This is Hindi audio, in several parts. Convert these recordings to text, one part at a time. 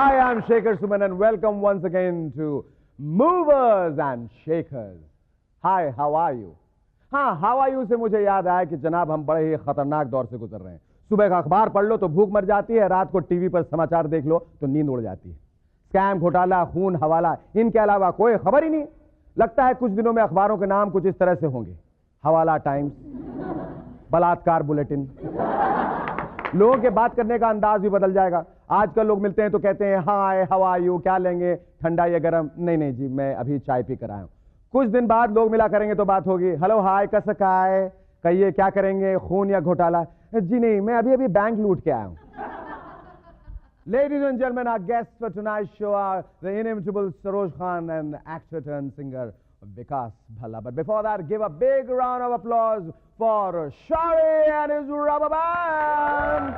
Hi, I'm Shekhar Suman and welcome once again to Movers and Shakers. Hi, how are you? हाँ, how are you से मुझे याद आया कि जनाब हम बड़े ही खतरनाक दौर से गुजर रहे हैं। सुबह का अखबार पढ़ लो तो भूख मर जाती है, रात को टीवी पर समाचार देख लो तो नींद उड़ जाती है। स्कैम, घोटाला, खून, हवाला, इनके अलावा कोई खबर ही नहीं। लगता है कुछ दिनों में अखबारों के नाम कुछ इस तरह से होंगे: हवाला टाइम्स, बलात्कार बुलेटिन। लोगों के बात करने का अंदाज भी बदल जाएगा। आजकल लोग मिलते हैं तो कहते हैं हाय, हाउ आर यू, क्या लेंगे, ठंडा या गरम? नहीं नहीं जी, मैं अभी चाय पी कर आया हूं। कुछ दिन बाद लोग मिला करेंगे तो बात होगी, हेलो हाय, कैसा है, कहिए क्या करेंगे, खून या घोटाला? जी नहीं, मैं अभी अभी बैंक लूट के आया हूं। Ladies and gentlemen, our guests for tonight's show are the inimitable Saroj Khan and actor turned singer Vikas Bhalla. But before that, give a big round of applause for Shari and his rubber band.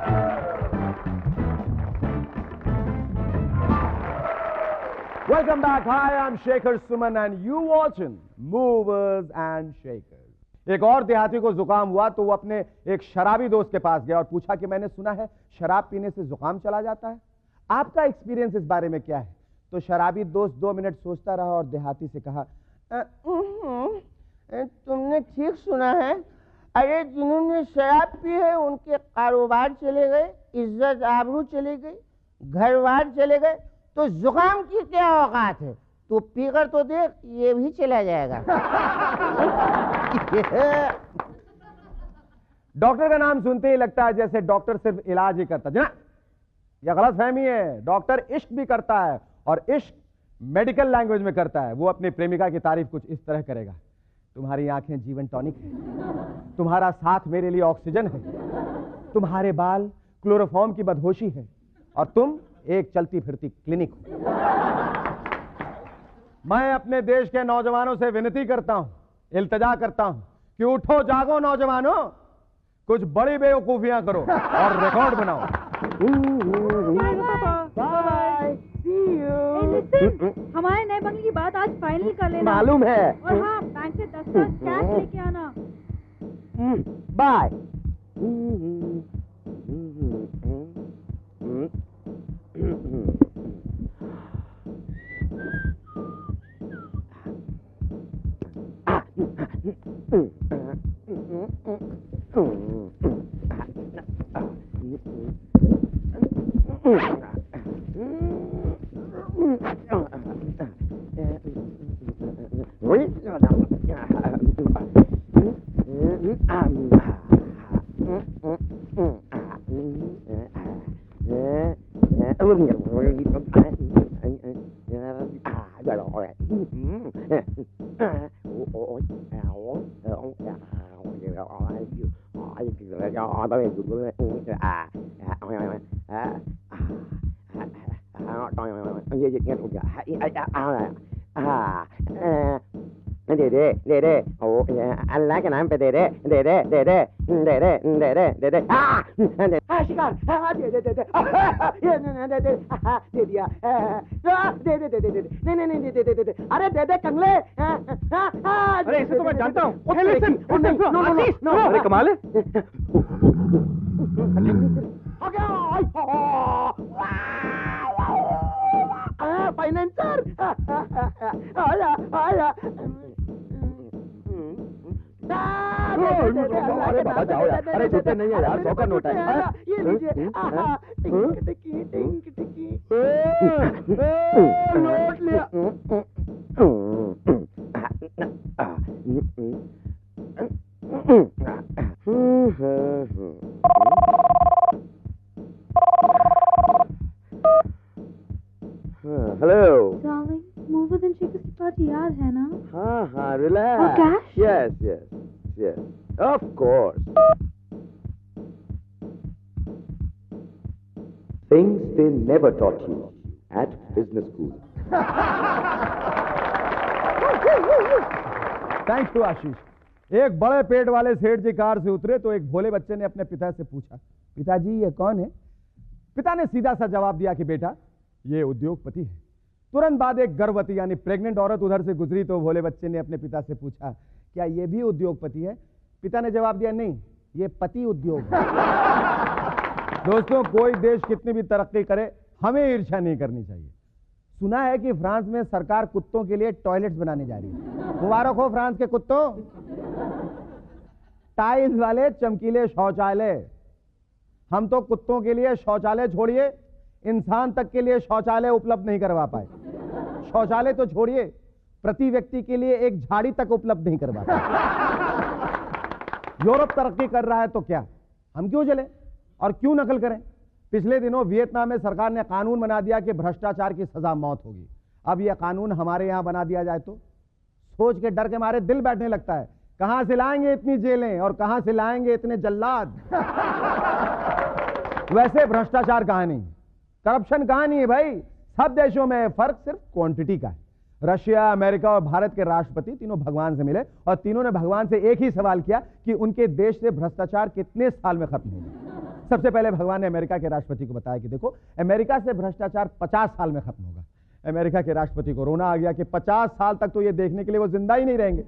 Welcome back. Hi, I'm Shekhar Suman and you watching Movers and Shakers. एक और देहाती को जुकाम हुआ तो वो अपने एक शराबी दोस्त के पास गया और पूछा कि मैंने सुना है शराब पीने से जुकाम चला जाता है, आपका एक्सपीरियंस इस बारे में क्या है? तो शराबी दोस्त 2 मिनट सोचता रहा और देहाती से कहा, तुमने ठीक सुना है। अरे जिन्होंने शराब पी है उनके कारोबार चले गए, इज्जत आबरू चले गई, घर बार चले गए, तो जुकाम की क्या औकात है? तो पीकर तो देख, ये भी चला जाएगा। डॉक्टर का नाम सुनते ही लगता है जैसे डॉक्टर सिर्फ इलाज ही करता है। यह गलत फहमी है। डॉक्टर इश्क भी करता है और इश्क मेडिकल लैंग्वेज में करता है। वो अपनी प्रेमिका की तारीफ कुछ इस तरह करेगा, तुम्हारी आंखें जीवन टॉनिक है, तुम्हारा साथ मेरे लिए ऑक्सीजन है, तुम्हारे बाल क्लोरोफॉर्म की बदहोशी है और तुम एक चलती फिरती क्लिनिक हो। मैं अपने देश के नौजवानों से विनती करता हूं, इल्तजा करता हूं कि उठो जागो नौजवानों, कुछ बड़ी बेवकूफियां करो और रिकॉर्ड बनाओ। Bye, see you. हमारे नए बंगले की बात आज फाइनल कर लेना। मालूम है। और हाँ, बैंक से 10 कैश लेके आना। बाय। दे अल्लाह के नाम पे दे दे शिकार दे दिया दे अरे दे कंगले। अरे इसे तो मैं जानता हूँ। अरे कमाल है। फाइनेंसर अरे बाबा जाओ यार। अरे छूटे नहीं है यार, 100 का नोट है। ये लीजिए। नोट लिया। Hello darling, movers and shakers की पार्टी याद है ना? हाँ, रिलैक्स। और cash? Yes, of course. Things they never taught you at business school. Thank you, आशीष। एक बड़े पेट वाले सेठ जी कार से उतरे तो एक भोले बच्चे ने अपने पिता से पूछा, पिताजी ये कौन है? पिता ने सीधा सा जवाब दिया कि बेटा ये उद्योगपति है। तुरंत बाद एक गर्भवती यानी प्रेग्नेंट औरत उधर से गुजरी तो भोले बच्चे ने अपने पिता से पूछा, क्या ये भी उद्योगपति है? पिता ने जवाब दिया, नहीं, ये पति उद्योग है। दोस्तों, कोई देश कितनी भी तरक्की करे, हमें ईर्ष्या नहीं करनी चाहिए। सुना है कि फ्रांस में सरकार कुत्तों के लिए टॉयलेट्स बनाने जा रही है। मुबारक हो फ्रांस के कुत्तों। टाइल्स वाले चमकीले शौचालय। हम तो कुत्तों के लिए शौचालय छोड़िए, इंसान तक के लिए शौचालय उपलब्ध नहीं करवा पाए। शौचालय तो छोड़िए, प्रति व्यक्ति के लिए एक झाड़ी तक उपलब्ध नहीं करवा पाए। यूरोप तरक्की कर रहा है तो क्या, हम क्यों चले और क्यों नकल करें। पिछले दिनों वियतनाम में सरकार ने कानून बना दिया कि भ्रष्टाचार की सजा मौत होगी। अब यह कानून हमारे यहां बना दिया जाए तो सोच के डर के मारे दिल बैठने लगता है। कहां से लाएंगे इतनी जेलें और कहां से लाएंगे इतने जल्लाद। वैसे भ्रष्टाचार कहां नहीं, करप्शन कहां नहीं है भाई। सब देशों में फर्क सिर्फ क्वांटिटी का है। रशिया, अमेरिका और भारत के राष्ट्रपति तीनों भगवान से मिले और तीनों ने भगवान से एक ही सवाल किया कि उनके देश से भ्रष्टाचार कितने साल में खत्म होगा। सबसे पहले भगवान ने अमेरिका के राष्ट्रपति को बताया कि देखो, अमेरिका से भ्रष्टाचार 50 साल में खत्म होगा। अमेरिका के राष्ट्रपति को रोना आ गया कि 50 साल तक तो ये देखने के लिए वो जिंदा ही नहीं रहेंगे।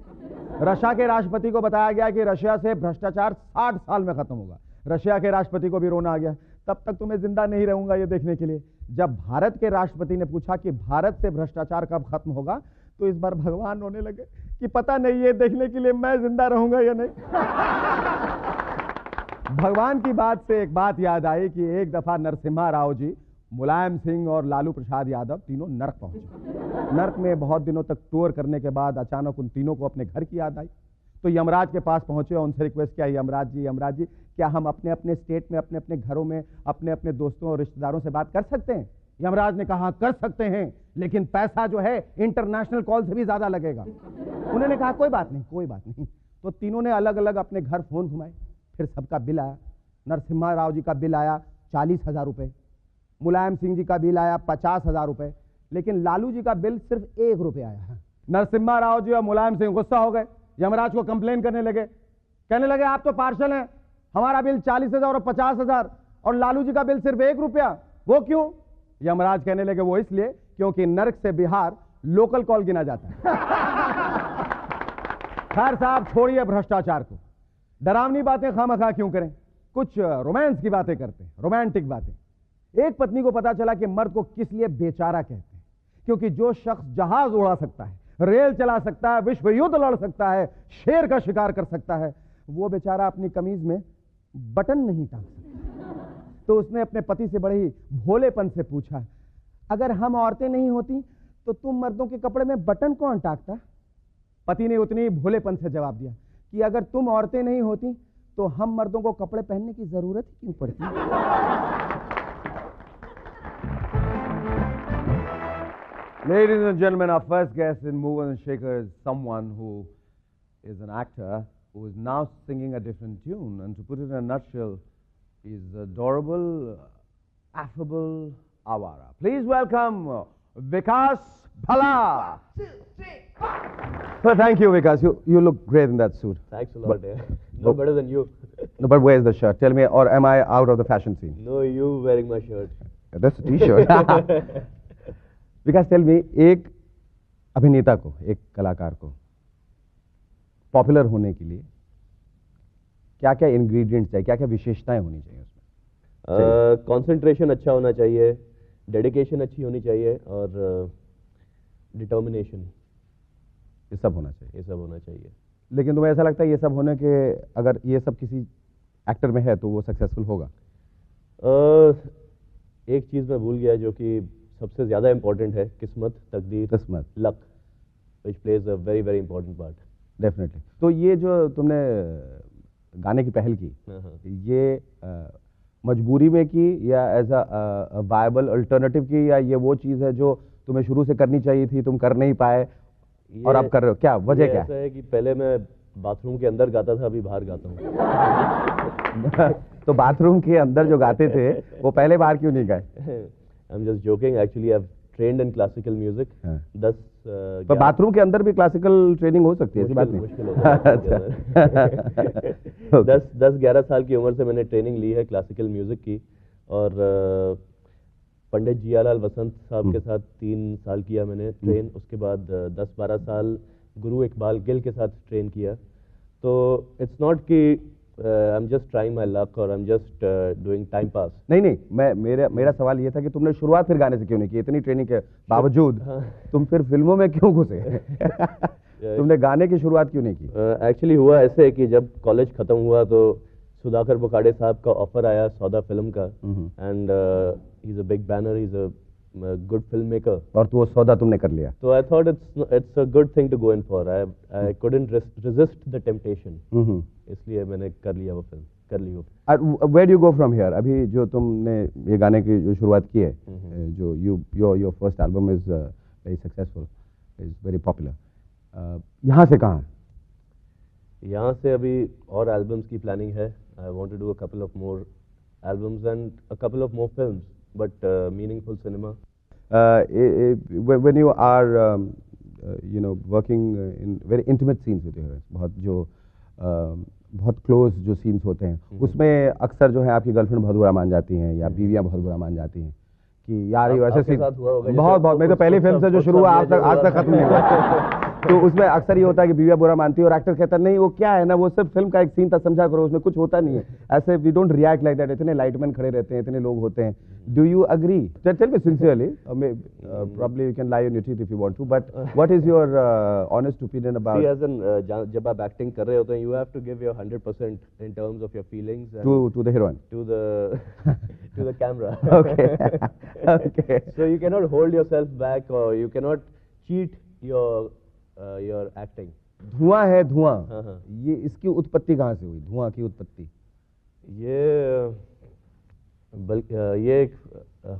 रशिया के राष्ट्रपति को बताया गया कि रशिया से भ्रष्टाचार 60 साल में खत्म होगा। रशिया के राष्ट्रपति को भी रोना आ गया, तब तक तो मैं जिंदा नहीं रहूंगा ये देखने के लिए। जब भारत के राष्ट्रपति ने पूछा कि भारत से भ्रष्टाचार कब खत्म होगा, तो इस बार भगवान रोने लगे कि पता नहीं ये देखने के लिए मैं जिंदा रहूंगा या नहीं। भगवान की बात से एक बात याद आई कि एक दफा नरसिम्हा राव जी, मुलायम सिंह और लालू प्रसाद यादव तीनों नर्क पहुंचे। नर्क में बहुत दिनों तक टूर करने के बाद अचानक उन तीनों को अपने घर की याद आई, तो यमराज के पास पहुंचे और उनसे रिक्वेस्ट किया, यमराज जी क्या हम अपने अपने स्टेट में अपने अपने घरों में अपने अपने दोस्तों और रिश्तेदारों से बात कर सकते हैं। यमराज ने कहा कर सकते हैं, लेकिन पैसा जो है इंटरनेशनल कॉल से भी ज्यादा लगेगा। उन्होंने कहा कोई बात नहीं। तो तीनों ने अलग अलग अपने घर फोन घुमाए, फिर सबका बिल आया। नरसिम्हा राव जी का बिल आया 40,000 रुपए, मुलायम सिंह जी का बिल आया 50,000 रुपए, लेकिन लालू जी का बिल सिर्फ 1 रुपया आया। नरसिम्हा राव जी और मुलायम सिंह गुस्सा हो गए, यमराज को कंप्लेन करने लगे, कहने लगे आप तो पार्शल हैं, हमारा बिल 40,000 और 50,000 और लालू जी का बिल सिर्फ 1 रुपया, वो क्यों? यमराज कहने लगे वो इसलिए क्योंकि नर्क से बिहार लोकल कॉल गिना जाता है। खैर साहब, छोड़िए भ्रष्टाचार को, डरावनी बातें खामखा क्यों करें, कुछ रोमांस की बातें करते हैं, रोमांटिक बातें। एक पत्नी को पता चला कि मर्द को किस लिए बेचारा कहते हैं, क्योंकि जो शख्स जहाज उड़ा सकता है, रेल चला सकता है, विश्व युद्ध लड़ सकता है, शेर का शिकार कर सकता है, वो बेचारा अपनी कमीज में बटन नहीं टांग सकता। तो उसने अपने पति से बड़े ही भोलेपन से पूछा, अगर हम औरतें नहीं होती तो तुम मर्दों के कपड़े में बटन कौन टांगता? पति ने उतने ही भोलेपन से जवाब दिया कि अगर तुम औरतें नहीं होती तो हम मर्दों को कपड़े पहनने की जरूरत ही क्यों पड़ती? Ladies and gentlemen, our first guest in Movers and Shakers is someone who is an actor who is now singing a different tune. And to put it in a nutshell, he's adorable, affable Awara. Please welcome Vikas Bhala. 1, 2, 3, 4. Well, thank you, Vikas. You look great in that suit. Thanks a lot, dear. No better than you. No, but where's the shirt? Tell me, or am I out of the fashion scene? No, you wearing my shirt. That's a t-shirt. Vikas, tell me, एक अभिनेता को, एक कलाकार को पॉपुलर होने के लिए क्या क्या इंग्रेडिएंट्स चाहिए, क्या क्या विशेषताएं होनी चाहिए उसमें? कंसंट्रेशन अच्छा होना चाहिए, डेडिकेशन अच्छी होनी चाहिए और डिटर्मिनेशन, ये सब होना चाहिए। ये सब होना चाहिए। लेकिन तुम्हें ऐसा लगता है ये सब होने के, अगर ये सब किसी एक्टर में है तो वो सक्सेसफुल होगा? एक चीज़ मैं भूल गया जो कि सबसे ज़्यादा इम्पोर्टेंट है, किस्मत, तकदीर, किस्मत, luck, which plays a very very important part. Definitely. तो ये जो तुमने गाने की पहल की, ये मजबूरी में की या एज अ वायबल अल्टरनेटिव की, या ये वो चीज़ है जो तुम्हें शुरू से करनी चाहिए थी, तुम कर नहीं पाए और अब कर रहे हो? क्या वजह क्या ऐसा है कि पहले मैं बाथरूम के अंदर गाता था, अभी बाहर गाता हूँ। तो बाथरूम के अंदर जो गाते थे वो पहले बाहर क्यों नहीं गए? I'm just joking. Actually, I've trained in classical music. 10 तो बाथरूम के अंदर भी क्लासिकल ट्रेनिंग हो सकती है, ऐसी बात नहीं? मुश्किल होता है। 10-11 साल की उम्र से मैंने ट्रेनिंग ली है क्लासिकल म्यूजिक की, और पंडित जियालाल वसंत साहब के साथ 3 साल किया मैंने ट्रेन। उसके बाद 10-12 साल गुरु इकबाल गिल के साथ ट्रेन किया। तो इट्स नॉट कि I'm just trying my luck or I'm just doing time pass. नहीं, मेरा सवाल ये था कि तुमने शुरुआत फिर गाने से क्यों नहीं की? इतनी ट्रेनिंग के बावजूद तुम फिर फिल्मों में क्यों घुसे? तुमने गाने की शुरुआत क्यों नहीं की? एक्चुअली हुआ ऐसे है कि जब कॉलेज खत्म हुआ तो सुधाकर बोकाडे साहब का ऑफर आया सौदा फिल्म का, and he is a big banner, he is a good film maker, और तो वो सौदा तुमने कर लिया। तो I thought it's a good thing to go in for. I couldn't resist the temptation, इसलिए मैंने कर ली वो film. Where do you go from here? अभी जो तुमने ये गाने की जो शुरुआत की है, जो your first album is very successful, is very popular. यहाँ से कहाँ? यहाँ से अभी और एल्बम्स की प्लानिंग है। I want to do a couple of more albums and a couple of more films, but meaningful cinema. When you are working in very intimate scenes with your parents, बहुत क्लोज जो सीन्स होते हैं, उसमें अक्सर जो है आपकी गर्लफ्रेंड बहुत बुरा मान जाती हैं या बीवियां बहुत बुरा मान जाती हैं कि यार ये वैसे सीन बहुत मैं तो पहली फिल्म से जो शुरू हुआ आज तक खत्म नहीं हुआ। तो उसमें अक्सर ये होता है कि बीवियां बुरा मानती है और एक्टर कहता नहीं वो क्या है ना, वो सिर्फ फिल्म का एक सीन था, समझा करो, उसमें कुछ होता नहीं है। ऐसे we don't react like that. इतने लाइटमैन खड़े रहते हैं, इतने लोग होते हैं। Do you agree? Tell me sincerely, probably you can lie on your teeth if you want to, but what is your honest opinion about? See, as in जब आप एक्टिंग कर रहे होते हैं, you have to give your 100% in terms of your feelings and to the heroine, to the camera. Okay. Okay. So you cannot hold yourself back or you cannot cheat your acting. धुआं है धुआं, हाँ। ये इसकी उत्पत्ति कहाँ से हुई? धुआं की उत्पत्ति ये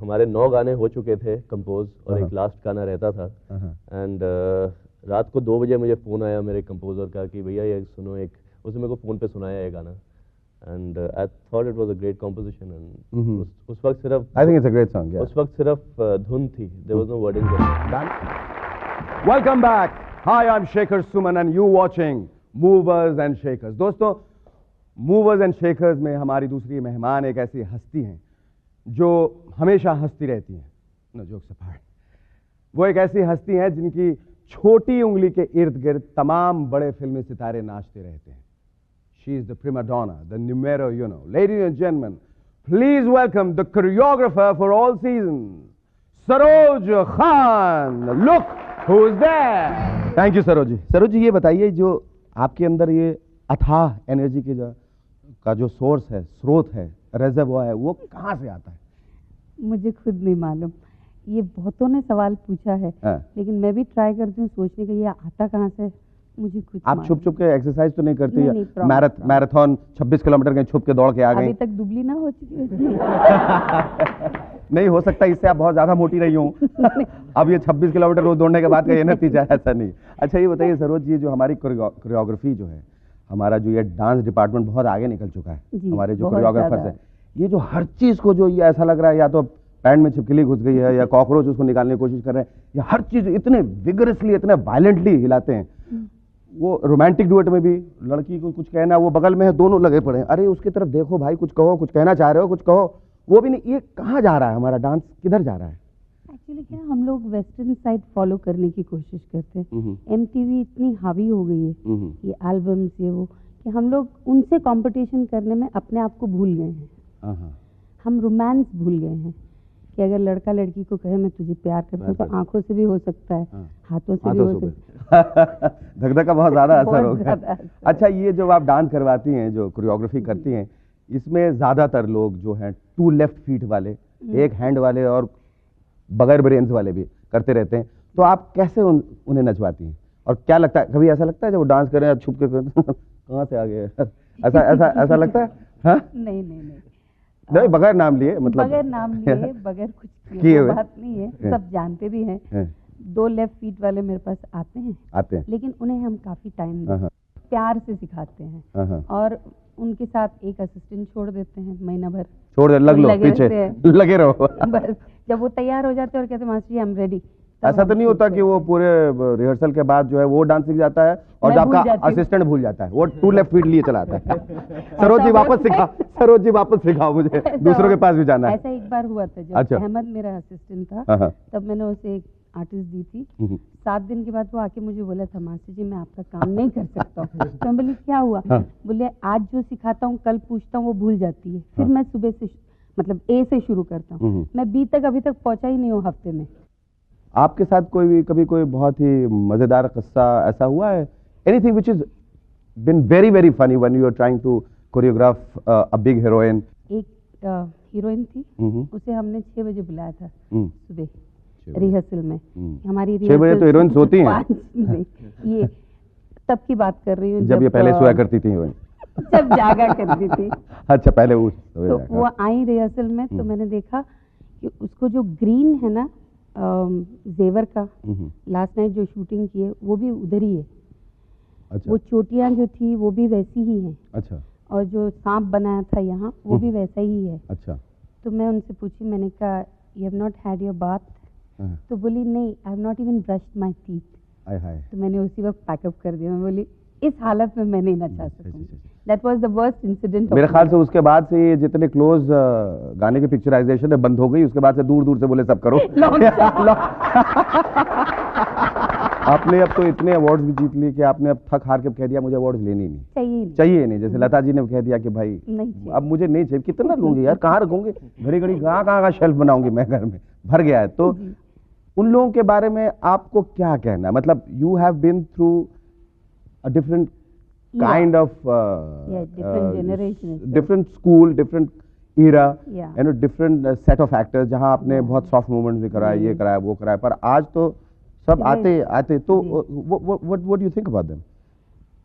हमारे 9 गाने हो चुके थे कंपोज और एक लास्ट गाना रहता था, एंड रात को 2 बजे मुझे फ़ोन आया मेरे कंपोजर का कि भैया ये सुनो, एक उसने मेरे को फ़ोन पे सुनाया ये गाना, and I thought it was a great composition, and उस वक्त सिर्फ I think it's a great song, उस वक्त सिर्फ धुन थी, there was no wording. Welcome back. Hi, I am Shekhar Suman and you watching movers and shakers. दोस्तों, मूवर्स एंड शेकर्स में हमारी दूसरी मेहमान एक ऐसी हस्ती हैं जो हमेशा हंसती रहती हैं। नो जोक्स अपार्ट, वो एक ऐसी हस्ती हैं जिनकी छोटी उंगली के इर्द गिर्द तमाम बड़े फिल्मी सितारे नाचते रहते हैं। She is the prima donna, the numero uno. Ladies and gentleman, please welcome the choreographer for all seasons, Saroj Khan. Look who is there. Thank you Saroj ji. Saroj ji, ये बताइए, जो आपके अंदर ये अथाह एनर्जी का जो सोर्स है, स्रोत है, रिजर्वॉयर है, वो कहाँ से आता है? मुझे खुद नहीं मालूम। ये बहुतों ने सवाल पूछा है, लेकिन मैं भी ट्राई करती हूँ सोचने का ये आता कहाँ से, मुझे खुद। आप छुप छुप के एक्सरसाइज तो नहीं करती? नहीं, मैराथन 26 किलोमीटर के छुप के दौड़ के आ गए? अभी तक दुबली ना हो चुकी है। नहीं हो सकता, इससे आप बहुत ज्यादा मोटी रही हूँ। अब ये 26 किलोमीटर रोज दौड़ने के बाद का ये नतीजा है, ऐसा नहीं। अच्छा ये बताइए सरोज जी, जो हमारी कोरियोग्राफी जो है, हमारा जो ये डांस डिपार्टमेंट बहुत आगे निकल चुका है, हमारे जो कोरियोग्राफर्स हैं, ये जो हर चीज को जो ये ऐसा लग रहा है या तो पैंट में छिपकली घुस गई है या कॉकरोच उसको निकालने की कोशिश कर रहे हैं, या हर चीज इतने विगरसली, इतने वायलेंटली हिलाते हैं। वो रोमांटिक डुएट में भी लड़की को कुछ कहना, वो बगल में है, दोनों लगे पड़े हैं, अरे उसकी तरफ देखो भाई, कुछ कहो, कुछ कहना चाह रहे हो, कुछ कहो, वो भी नहीं। ये कहाँ जा रहा है हमारा डांस, किधर जा रहा है? एक्चुअली क्या, हम लोग वेस्टर्न साइड फॉलो करने की कोशिश करते हैं। MTV इतनी हावी हो गई है, ये एल्बम्स ये वो, कि हम लोग उनसे कंपटीशन करने में अपने आप को भूल गए हैं। हम रोमांस भूल गए हैं कि अगर लड़का लड़की को कहे मैं तुझे प्यार करता हूँ तो आंखों से भी हो सकता है, हाथों से भी हो सकता है। धक-धक का बहुत ज्यादा असर होगा। अच्छा, ये जो आप डांस करवाती हैं, जो कोरियोग्राफी करती हैं, इसमें ज्यादातर लोग जो हैं 2 लेफ्ट फीट वाले, 1 हैंड वाले और बगैर ब्रेन्स वाले भी करते रहते हैं, तो आप कैसे उन्हें नचवाती हैं? और क्या लगता है, कभी ऐसा लगता है जब वो डांस कर रहे हैं छुप के कहाँ से आ गए, ऐसा लगता है? हाँ, नहीं, बगैर नाम लिए, मतलब बगैर नाम लिए, बगैर कुछ किए, बात नहीं है, सब जानते भी हैं। 2 लेफ्ट फीट वाले मेरे पास आते हैं, लेकिन उन्हें हम काफी टाइम प्यार से सिखाते हैं और उनके साथ एक असिस्टेंट छोड़ देते हैं, महीना भर छोड़ दे, लग लो पीछे, लगे रहो। बस जब वो तैयार हो जाते हैं और कहते हैं master ji I am ready. ऐसा तो नहीं होता कि वो पूरे रिहर्सल के बाद जो है वो डांस सीख जाता है और जब आपका असिस्टेंट भूल जाता है, वो 2 लेफ्ट फीट लिए चला आता है? सरोज जी वापस सिखाओ मुझे, दूसरों के पास भी जाना है। ऐसा एक बार हुआ था जब अहमद मेरा असिस्टेंट था, तब मैंने उसे आर्टिस्ट दी थी। 7 दिन के बाद वो आके मुझे बोला था, मास्टर जी मैं आपका काम नहीं कर सकता हूँ। तो मैं बोली क्या हुआ? बोले आज जो सिखाता हूँ कल पूछता हूँ वो भूल जाती है, फिर मैं सुबह से मतलब ए से शुरू करता हूँ। मैं बी तक अभी तक पहुंचा ही नहीं हूँ हफ्ते में। आपके साथ कभी कोई बहुत ही मजेदार किस्सा ऐसा हुआ है? Anything which is been very very funny when you are trying to choreograph a big heroine? एक हीरोइन थी, उसे हमने 6 बजे बुलाया था सुबह रिहर्सल में। हमारी 6 बजे तो हीरोइंस होती हैं। ये तब की बात कर रही हूँ जब ये पहले सोया करती थी हीरोइन। जब जागा करती थी। अच्छा पहले वो तो वो आई रिहर्सल में, तो मैंने देखा कि उसको जो ग्रीन है ना जेवर का, लास्ट नाइट जो शूटिंग की है वो भी उधर ही है। अच्छा। वो चोटियां जो थी वो भी वैसी ही हैं। अच्छा। और जो सांप बनाया था यहाँ वो भी वैसा ही है। अच्छा। तो मैं उनसे पूछी, मैंने कहा you have not had your bath? तो बोली नहीं, I have not even brushed my teeth. तो मैंने उसी वक्त पैकअप कर दिया। मैं बोली इस हालत में मैं नहीं नचा सकूंगी। That was the worst incident. मेरे ख्याल से उसके बाद से ये जितने क्लोज गाने की पिक्चराइजेशन है बंद हो गई। उसके बाद से दूर दूर से बोले सब करो। आपने अब तो इतने अवार्ड्स भी जीत लिए कि आपने अब थक हार के कह दिया मुझे अवार्ड्स लेने ही नहीं चाहिए नहीं। जैसे लता जी ने कह दिया कि भाई नहीं अब मुझे नहीं चाहिए। कितना लूंगी यार, कहाँ रखूंगी, घड़ी घड़ी कहाँ का शेल्फ बनाऊंगी मैं, घर में भर गया है। तो उन लोगों के बारे में आपको क्या कहना है? मतलब you have been through a different kind of different generation, different school, different era, and a different set of actors जहाँ आपने बहुत soft movements भी कराए, ये कराया वो कराया, पर आज तो सब आते तो what do you think about them?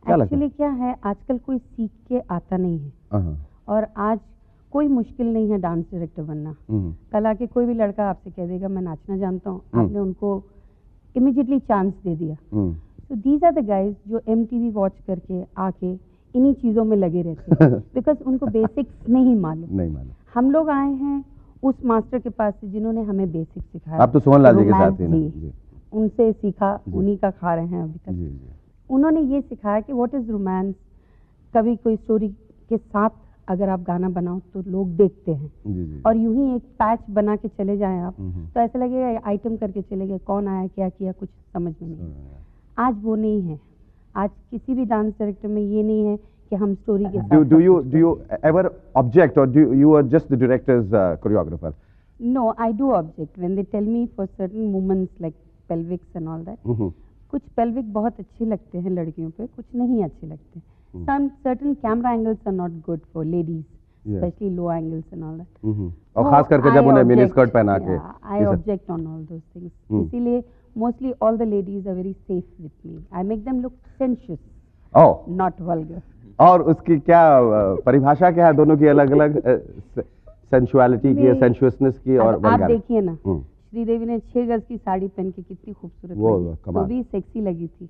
Actually क्या है, आजकल कोई सीख के आता नहीं है। और आज कोई मुश्किल नहीं है डांस डायरेक्टर बनना। कल आके कोई भी लड़का आपसे कह देगा मैं नाचना जानता हूँ, आपने उनको इमीडिएटली चांस दे दिया। So these are the guys जो MTV वॉच करके आके इन्हीं चीज़ों में लगे रहते हैं बिकॉज उनको बेसिक्स नहीं मालूम। हम लोग आए हैं उस मास्टर के पास से जिन्होंने हमें बेसिक सिखाया। आप तो सोहन लाल जी के साथ हैं। उनसे सीखा, उन्हीं का खा रहे हैं अभी तक। उन्होंने ये सिखाया कि व्हाट इज रोमांस। कभी कोई स्टोरी के साथ अगर आप गाना बनाओ तो लोग देखते हैं, और यूं ही एक पैच बना के चले जाएं आप तो ऐसा लगेगा आइटम करके चले गए, कौन आया क्या किया कुछ समझ में नहीं। आज वो नहीं है। आज किसी भी डांस डायरेक्टर में ये नहीं है कि हम स्टोरी के साथ। Do you ever object or do you are just the director's choreographer? No, I do object when they tell me for certain movements like pelvics and all that. कुछ pelvic बहुत अच्छे लगते हैं लड़कियों पे, कुछ नहीं अच्छे लगते। Some certain camera angles are not good for ladies, especially low angles and all that. और खास करके जब उन्हें मिनी स्कर्ट पहना के। I object on all those things. इसीलिए mostly all the ladies are very safe with me. I make them look sensuous, not vulgar. और उसकी क्या परिभाषा क्या है दोनों की अलग अलग? सेंसुअलिटी की, सेंसुअसनेस की और आप देखिए ना, श्रीदेवी ने 6 गज की साड़ी पहन के कितनी खूबसूरत लगी, वो भी सेक्सी लगी थी।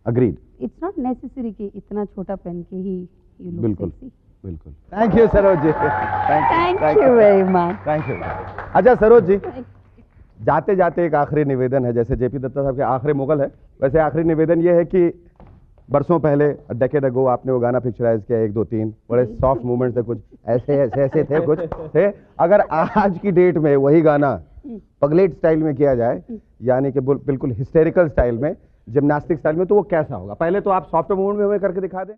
अग्रीड। इट्स नॉट नेसेसरी कि इतना छोटा पहन के ही यू लुक सेक्सी। बिल्कुल। Thank you Saroj ji. Thank you very much. Thank you. अच्छा सरोज जी, जाते जाते एक आखिरी निवेदन है, जैसे जेपी दत्ता साहब के आखिरी मुगल है, वैसे आखिरी निवेदन ये है कि बरसों पहले डेकेड अगो आपने वो गाना पिक्चराइज किया 1 2 3, बड़े सॉफ्ट मूवमेंट्स थे, कुछ ऐसे थे, कुछ थे। अगर आज की डेट में वही गाना पगलेट स्टाइल में किया जाए, यानी कि बिल्कुल हिस्टेरिकल स्टाइल में, जिम्नास्टिक स्टाइल में, तो वो कैसा होगा? पहले तो आप सॉफ्ट मूवमेंट में करके दिखा दें।